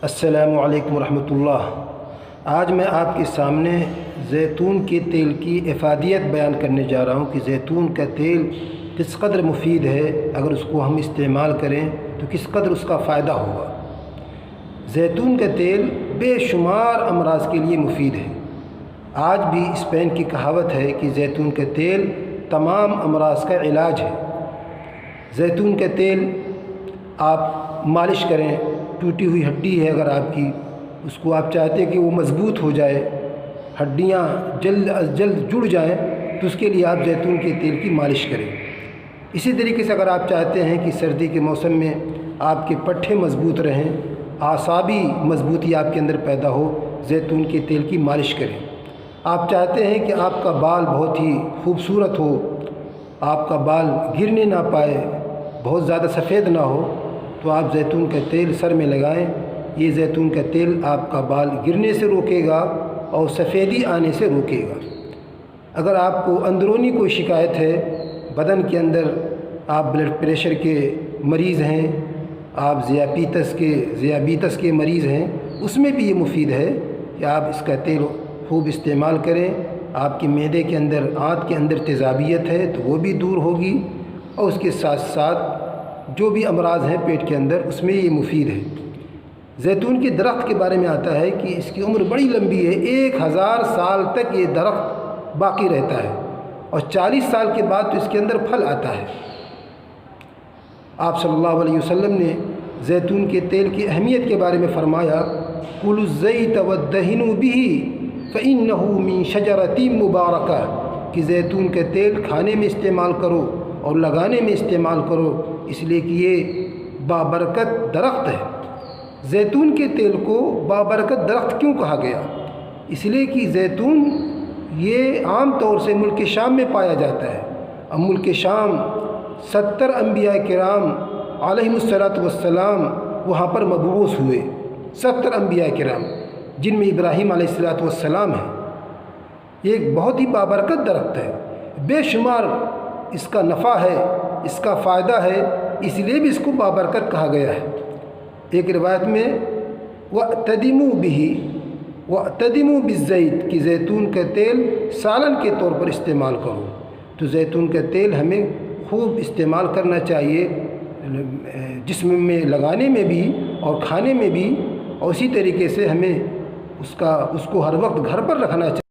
السلام علیکم ورحمۃ اللہ۔ آج میں آپ کے سامنے زیتون کے تیل کی افادیت بیان کرنے جا رہا ہوں کہ زیتون کا تیل کس قدر مفید ہے، اگر اس کو ہم استعمال کریں تو کس قدر اس کا فائدہ ہوگا۔ زیتون کا تیل بے شمار امراض کے لیے مفید ہے۔ آج بھی اسپین کی کہاوت ہے کہ زیتون کا تیل تمام امراض کا علاج ہے۔ زیتون کا تیل آپ مالش کریں، ٹوٹی ہوئی ہڈی ہے اگر آپ کی، اس کو آپ چاہتے ہیں کہ وہ مضبوط ہو جائے، ہڈیاں جلد از جلد جڑ جائیں، تو اس کے لیے آپ زیتون کے تیل کی مالش کریں۔ اسی طریقے سے اگر آپ چاہتے ہیں کہ سردی کے موسم میں آپ کے پٹھے مضبوط رہیں، اعصابی مضبوطی آپ کے اندر پیدا ہو، زیتون کے تیل کی مالش کریں۔ آپ چاہتے ہیں کہ آپ کا بال بہت ہی خوبصورت ہو، آپ کا بال گرنے نہ پائے، بہت زیادہ سفید نہ ہو، تو آپ زیتون کا تیل سر میں لگائیں۔ یہ زیتون کا تیل آپ کا بال گرنے سے روکے گا اور سفیدی آنے سے روکے گا۔ اگر آپ کو اندرونی کوئی شکایت ہے، بدن کے اندر آپ بلڈ پریشر کے مریض ہیں، آپ ذیابیطس کے مریض ہیں، اس میں بھی یہ مفید ہے کہ آپ اس کا تیل خوب استعمال کریں۔ آپ کے معدے کے اندر، آنت کے اندر تیزابیت ہے تو وہ بھی دور ہوگی، اور اس کے ساتھ ساتھ جو بھی امراض ہیں پیٹ کے اندر، اس میں یہ مفید ہے۔ زیتون کے درخت کے بارے میں آتا ہے کہ اس کی عمر بڑی لمبی ہے، 1000 سال تک یہ درخت باقی رہتا ہے، اور 40 سال کے بعد تو اس کے اندر پھل آتا ہے۔ آپ صلی اللہ علیہ وسلم نے زیتون کے تیل کی اہمیت کے بارے میں فرمایا، کُلُوا الزَّیْتَ وَادَّہِنُوا بِهِ فَإِنَّهُ مِن شَجَرَةٍ مُبَارَکَةٍ کہ زیتون کا تیل کھانے میں استعمال کرو اور لگانے میں استعمال کرو، اس لیے کہ یہ بابرکت درخت ہے۔ زیتون کے تیل کو بابرکت درخت کیوں کہا گیا؟ اس لیے کہ زیتون یہ عام طور سے ملک شام میں پایا جاتا ہے، اور ملک شام 70 انبیاء کرام علیہم السلام وہاں پر مبعوث ہوئے، 70 انبیاء کرام، جن میں ابراہیم علیہ السلام ہیں۔ یہ ایک بہت ہی بابرکت درخت ہے، بے شمار اس کا نفع ہے، اس کا فائدہ ہے، اس لیے بھی اس کو بابرکت کہا گیا ہے۔ ایک روایت میں وَأْتَدِمُوا بِهِ وَأْتَدِمُوا بِالزَّيْتِ کہ زیتون کا تیل سالن کے طور پر استعمال کرو۔ تو زیتون کا تیل ہمیں خوب استعمال کرنا چاہیے، جسم میں لگانے میں بھی اور کھانے میں بھی، اور اسی طریقے سے ہمیں اس کو ہر وقت گھر پر رکھنا چاہیے۔